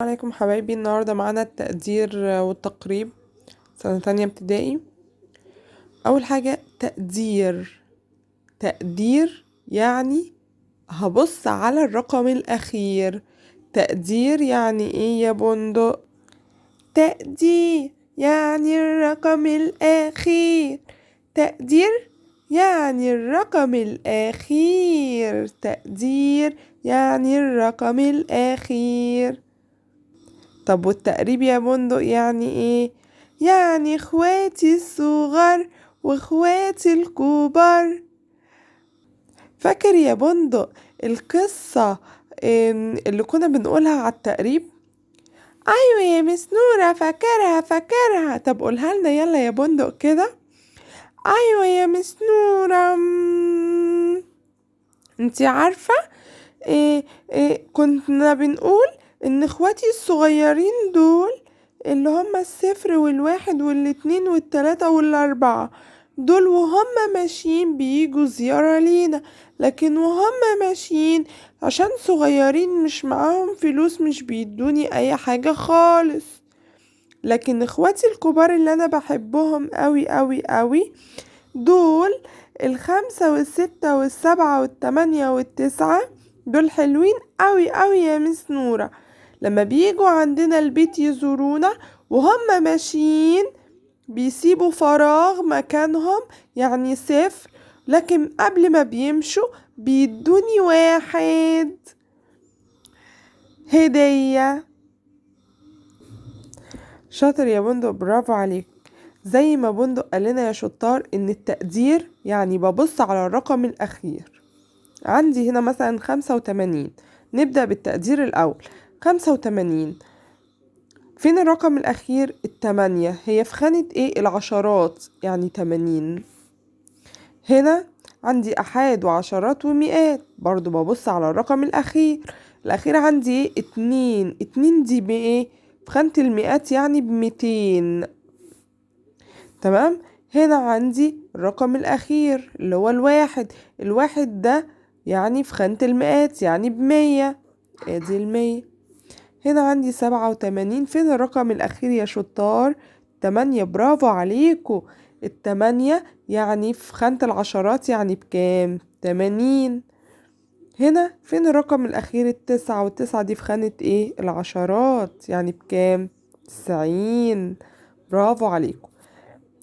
عليكم حبايبي. النهاردة معانا التقدير والتقريب، سنة تانية ابتدائي. أول حاجة تقدير. تقدير يعني هبص على الرقم الأخير. تقدير يعني ايه يا بندق؟ تقدير يعني الرقم الأخير. تقدير يعني الرقم الأخير. تقدير يعني الرقم الأخير. طب والتقريب يا بندق يعني ايه؟ يعني اخواتي الصغار واخواتي الكبار. فاكر يا بندق القصة اللي كنا بنقولها على التقريب؟ ايوه يا مس نورة، فاكرها. طب قولها لنا يلا يا بندق كده. ايوه يا مس نورة. انتي عارفة كنا بنقول ان اخواتي الصغيرين دول اللي هم الصفر والواحد والاتنين والتلاتة والاربعة دول، وهم ماشيين بيجوا زيارة لينا، لكن وهم ماشيين عشان صغيرين مش معاهم فلوس مش بيدوني اي حاجة خالص. لكن اخواتي الكبار اللي انا بحبهم قوي قوي قوي دول، الخمسة والستة والسبعة والتمانية والتسعة، دول حلوين قوي قوي يا مس نورة. لما بيجوا عندنا البيت يزورونا وهم ماشيين بيسيبوا فراغ مكانهم، يعني صفر، لكن قبل ما بيمشوا بيدوني واحد هدية. شاطر يا بندق، برافو عليك. زي ما بندق قال لنا يا شطار ان التقدير يعني ببص على الرقم الاخير. عندي هنا مثلا 85. نبدأ بالتقدير الاول. 85 فين الرقم الاخير؟ التمانية. هي في خانة ايه؟ العشرات، يعني 80. هنا عندي احاد وعشرات ومئات، برضو ببص على الرقم الاخير. الاخير عندي ايه؟ 2. 2 دي بايه؟ في خانة المئات، يعني ب200. تمام. هنا عندي الرقم الأخير اللي هو الواحد. الواحد ده يعني في خانة المئات، يعني ب100. ادي 100. هنا عندي 87. فين الرقم الأخير يا شطار؟ 8. برافو عليكو. التمانية يعني في خانة العشرات، يعني بكام؟ 80. هنا فين الرقم الأخير؟ التسعة. والتسعة دي في خانة ايه؟ العشرات، يعني بكام؟ 90. برافو عليكم.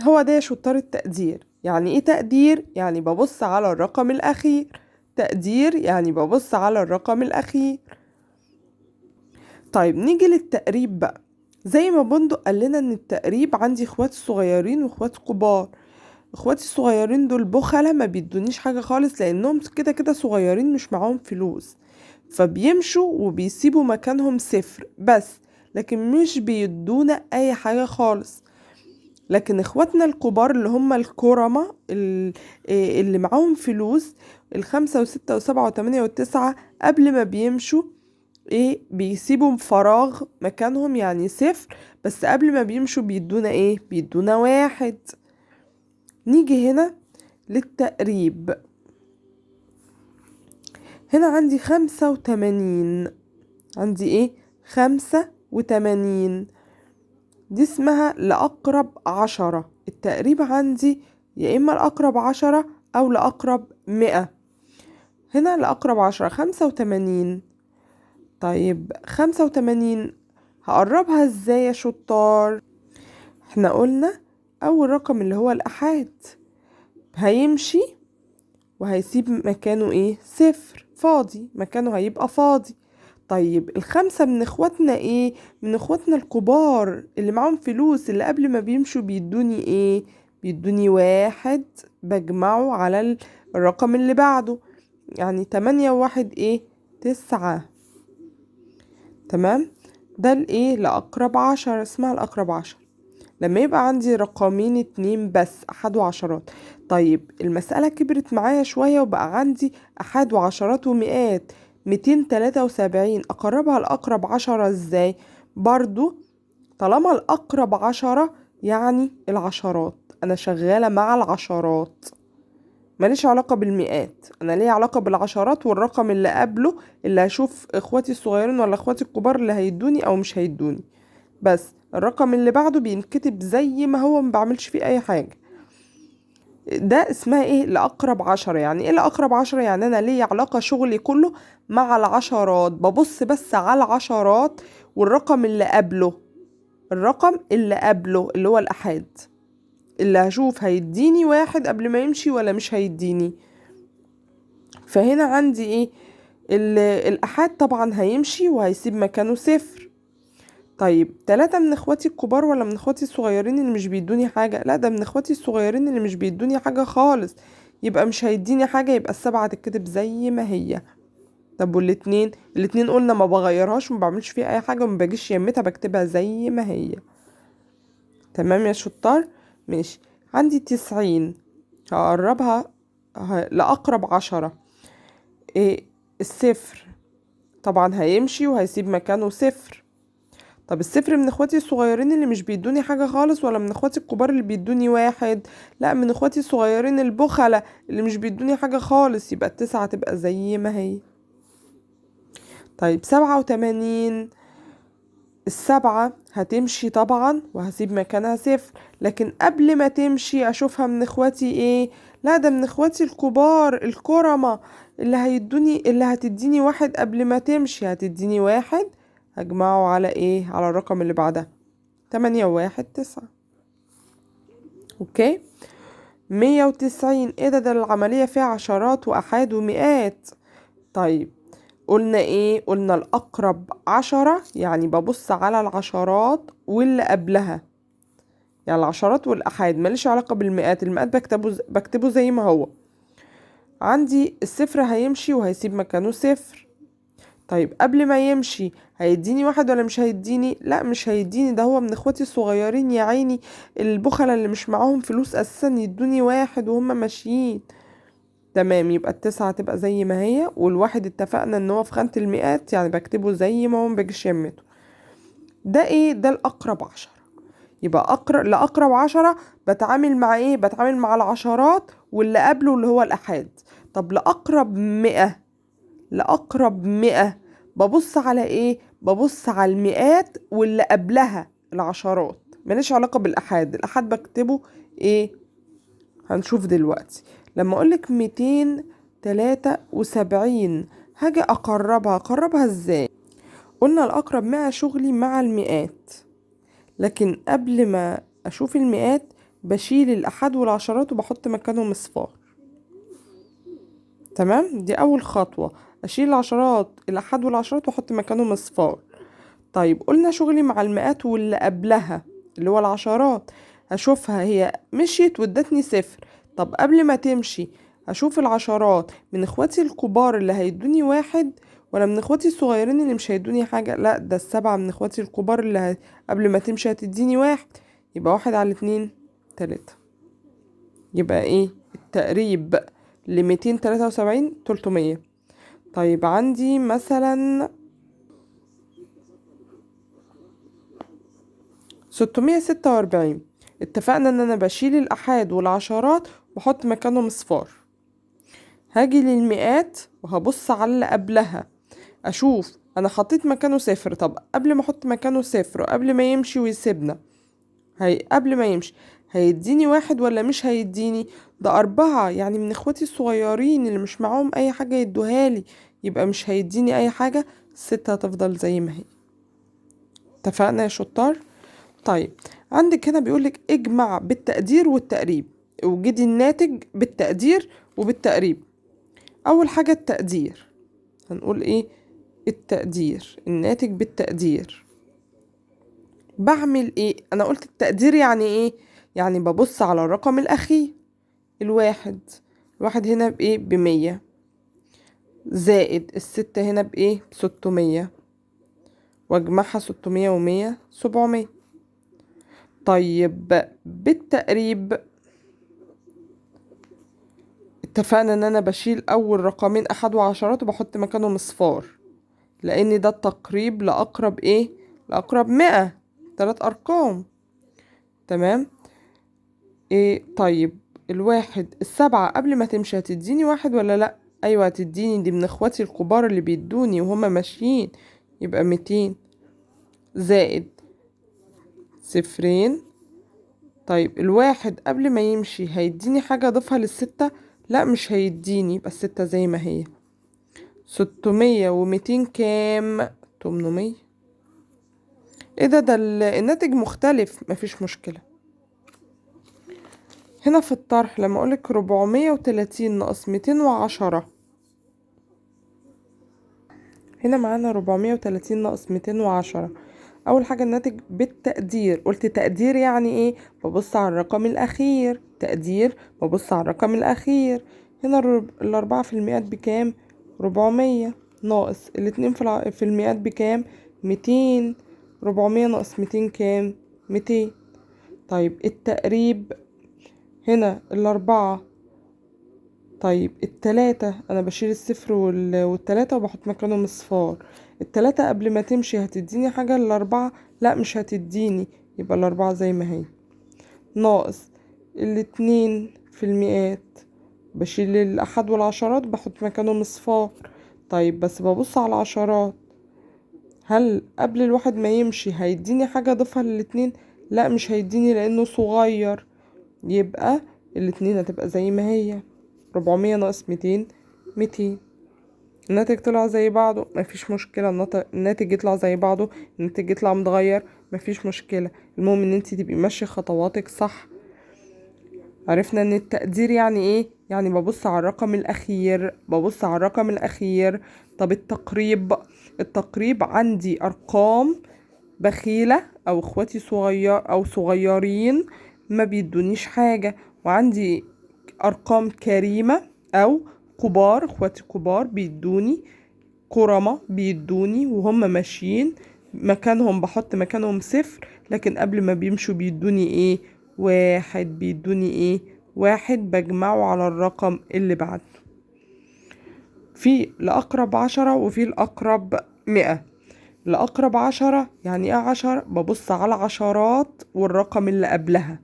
هو ده يا شطار التقدير. يعني ايه تقدير؟ يعني ببص على الرقم الأخير. تقدير يعني ببص على الرقم الأخير. طيب نيجي للتقريب بقى. زي ما بندق قال لنا ان التقريب عندي اخوات صغيرين واخوات كبار. اخواتي الصغيرين دول بخلة، ما بيدونيش حاجة خالص لانهم كده كده صغيرين مش معاهم فلوس، فبيمشوا وبيسيبوا مكانهم صفر بس، لكن مش بيدونا اي حاجة خالص. لكن اخواتنا الكبار اللي هم الكرمة اللي معاهم فلوس، الخمسة والستة والسبعة والتمانية والتسعة، قبل ما بيمشوا ايه؟ بيسيبوا فراغ مكانهم، يعني صفر، بس قبل ما بيمشوا بيدونا ايه؟ بيدونا واحد. نيجي هنا للتقريب. هنا عندي 85. عندي ايه؟ 85. دي اسمها لأقرب 10. التقريب عندي يا إما لأقرب 10 أو لأقرب 100. هنا لأقرب 10 85. طيب 85 هقربها ازاي يا شطار؟ احنا قلنا أول رقم اللي هو الأحاد هيمشي وهيسيب مكانه ايه؟ صفر فاضي، مكانه هيبقى فاضي. طيب الخمسة من اخواتنا ايه؟ من اخواتنا الكبار اللي معاهم فلوس، اللي قبل ما بيمشوا بيدوني ايه؟ بيدوني واحد، بجمعه على الرقم اللي بعده، يعني 8 وواحد ايه؟ 9. تمام. ده الايه؟ لأقرب 10، اسمها الأقرب 10. لما يبقى عندي رقمين اتنين بس، أحد وعشرات. طيب المسألة كبرت معايا شوية وبقى عندي أحد وعشرات ومئات، 273. أقربها لأقرب 10 ازاي؟ برضو طالما الأقرب 10 يعني العشرات، أنا شغالة مع العشرات. ماليش علاقة بالمئات، انا ليا علاقة بالعشرات والرقم اللي قبله، اللي هشوف اخواتي الصغيرين ولا اخواتي الكبار اللي هيدوني او مش هيدوني. بس الرقم اللي بعده بينكتب زي ما هو، ما بعملش فيه اي حاجة. ده اسمها ايه؟ لأقرب عشرة. يعني ايه لأقرب عشرة؟ يعني انا ليا علاقة شغلي كله مع العشرات، ببص بس على العشرات والرقم اللي قبله، الرقم اللي قبله اللي هو الأحاد، اللي هشوف هيديني واحد قبل ما يمشي ولا مش هيديني. فهنا عندي ايه؟ الأحاد طبعا هيمشي وهيسيب مكانه صفر. طيب 3 من اخواتي الكبار ولا من اخواتي الصغيرين اللي مش بيدوني حاجة؟ لا، ده من اخواتي الصغيرين اللي مش بيدوني حاجة خالص، يبقى مش هيديني حاجة، يبقى السبعة تتكتب زي ما هي. طب والاتنين؟ الاتنين قلنا ما بغيرهاش وما بعملش فيها اي حاجة وما باجيش يمتها، بكتبها زي ما هي. تمام يا شطار؟ ماشي. عندي 90، هقربها لأقرب عشرة. إيه؟ الصفر طبعا هيمشي وهيسيب مكانه صفر. طب الصفر من اخواتي الصغيرين اللي مش بيدوني حاجة خالص ولا من اخواتي الكبار اللي بيدوني واحد؟ لا، من اخواتي الصغيرين البخلة اللي مش بيدوني حاجة خالص، يبقى التسعة تبقى زي ما هي. طيب 87، السبعة هتمشي طبعا وهسيب مكانها صفر، لكن قبل ما تمشي اشوفها من اخواتي ايه؟ لا، ده من اخواتي الكبار الكرمة اللي هتديني واحد قبل ما تمشي، هتديني واحد، هجمعه على ايه؟ على الرقم اللي بعدها. 8 و1 9. اوكي. 190، ايه ده العملية فيها عشرات وأحاد ومئات. طيب قلنا ايه؟ قلنا الأقرب عشرة، يعني ببص على العشرات واللي قبلها، يعني العشرات والأحاد، ماليش علاقة بالمئات. المئات بكتبه زي ما هو. عندي الصفر هيمشي وهيسيب مكانه صفر. طيب قبل ما يمشي هيديني واحد ولا مش هيديني؟ لا، مش هيديني، ده هو من اخواتي الصغيرين يا عيني، البخلة اللي مش معاهم فلوس اساسا، يدوني واحد وهم ماشيين. تمام، يبقى التسعة تبقى زي ما هي، والواحد اتفقنا ان هو في خانة المئات، يعني بكتبه زي ما هو، مباجيش يمته. ده ايه؟ ده الاقرب عشرة. يبقى لأقرب عشرة بتعامل مع ايه؟ بتعامل مع العشرات واللي قبله اللي هو الأحاد. طب لأقرب مئة، لأقرب مئة ببص على ايه؟ ببص على المئات واللي قبلها العشرات، ماليش علاقة بالأحاد. الأحاد بكتبه ايه؟ هنشوف دلوقتي. لما اقولك 273، هاجي اقربها ازاي؟ قلنا الأقرب مئة شغلي مع المئات، لكن قبل ما أشوف المئات بشيل الأحاد والعشرات وبحط مكانهم اصفار. تمام، دي أول خطوة، أشيل العشرات، الأحاد والعشرات وأحط مكانهم اصفار. طيب قلنا شغلي مع المئات واللي قبلها اللي هو العشرات، هشوفها هي مشيت وادتني صفر. طب قبل ما تمشي هشوف العشرات من اخواتي الكبار اللي هيدوني واحد ولا من اخواتي الصغيرين اللي مش هيدوني حاجة؟ لا، ده السبعة من اخواتي الكبار اللي قبل ما تمشي هتديني واحد، يبقى 1 على 2 3. يبقى ايه التقريب؟ 273 300. طيب عندي مثلا 646، اتفقنا ان انا بشيل الاحاد والعشرات واحط مكانهم اصفار. هاجي للمئات وهبص على اللي قبلها، اشوف انا حطيت مكانه صفر. طب قبل ما احط مكانه صفر وقبل ما يمشي ويسيبنا، قبل ما يمشي هيديني واحد ولا مش هيديني؟ ده 4، يعني من اخواتي الصغيرين اللي مش معاهم اي حاجة يدوهالي، يبقى مش هيديني اي حاجة. 6 هتفضل زي ما هي. اتفقنا يا شطار؟ طيب عندك هنا بيقولك اجمع بالتقدير والتقريب، اوجدي الناتج بالتقدير وبالتقريب. اول حاجة التقدير، هنقول ايه؟ التقدير، الناتج بالتقدير. بعمل ايه؟ انا قلت التقدير يعني ايه؟ يعني ببص على الرقم الاخير، الواحد. الواحد هنا بايه؟ ب100، زائد الستة هنا بايه؟ ب600، واجمعها 600 و100 700. طيب بالتقريب اتفقنا ان انا بشيل اول رقمين احد وعشرات وبحط مكانهم اصفار، لان ده التقريب لاقرب ايه؟ لاقرب 100، 3 ارقام. تمام. ايه؟ طيب الواحد السبعة قبل ما تمشي هتديني واحد ولا لأ؟ أيوة هتديني، دي من اخواتي الكبار اللي بيدوني وهما ماشيين. يبقى 200 زائد صفرين. طيب الواحد قبل ما يمشي هيديني حاجة اضيفها للستة؟ لأ مش هيديني، يبقى الستة زي ما هي. 600 و200 كام؟ 800. ايه ده الناتج مختلف، مفيش مشكلة. هنا في الطرح لما اقولك 430 ناقص 210، هنا معانا 430 ناقص 210. اول حاجة الناتج بالتقدير، قلت تقدير يعني ايه؟ ببص على الرقم الاخير، تقدير ببص على الرقم الاخير. هنا الاربعة في المئات بكام؟ 400 ناقص الاتنين في المئات بكام؟ 200. 400 ناقص 200 كام؟ 200. طيب التقريب، هنا الاربعة، طيب التلاتة انا بشيل الصفر والتلاتة وبحط مكانهم اصفار. التلاتة قبل ما تمشي هتديني حاجة؟ الاربعة لا مش هتديني، يبقى الاربعة زي ما هي. ناقص الاتنين في المئات، بشيل الاحد والعشرات بحط مكانهم اصفار. طيب بس ببص على العشرات، هل قبل الواحد ما يمشي هيديني حاجة اضيفها للاتنين؟ لا مش هيديني لانه صغير، يبقى الاتنين هتبقى زي ما هي. 400 ناقص 200، 200. الناتج طلع زي بعضه، مفيش مشكلة. الناتج يطلع زي بعضه، الناتج يطلع متغير، مفيش مشكلة. المهم ان انتي تبقي ماشية خطواتك صح. عرفنا ان التقدير يعني ايه؟ يعني ببص على الرقم الاخير، ببص على الرقم الاخير. طب التقريب، التقريب عندي ارقام بخيلة او اخواتي صغير او صغيرين ما بيدونيش حاجة، وعندي ارقام كريمة او كبار، اخواتي كبار بيدوني، كرمة بيدوني وهم ماشيين مكانهم بحط مكانهم صفر، لكن قبل ما بيمشوا بيدوني ايه؟ واحد. بيدوني ايه؟ واحد، بجمعه على الرقم اللي بعده. في لأقرب 10 وفي الأقرب 100. لأقرب 10 يعني ايه 10؟ ببص على عشرات والرقم اللي قبلها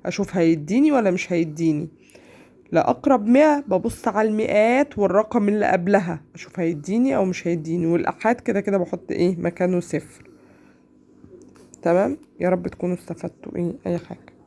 أشوف هيديني ولا مش هيديني. لأقرب 100 ببص على المئات والرقم اللي قبلها أشوف هيديني أو مش هيديني. والأحاد كده كده بحط ايه؟ مكانه صفر. تمام، يا رب تكونوا استفدتوا ايه اي حاجة.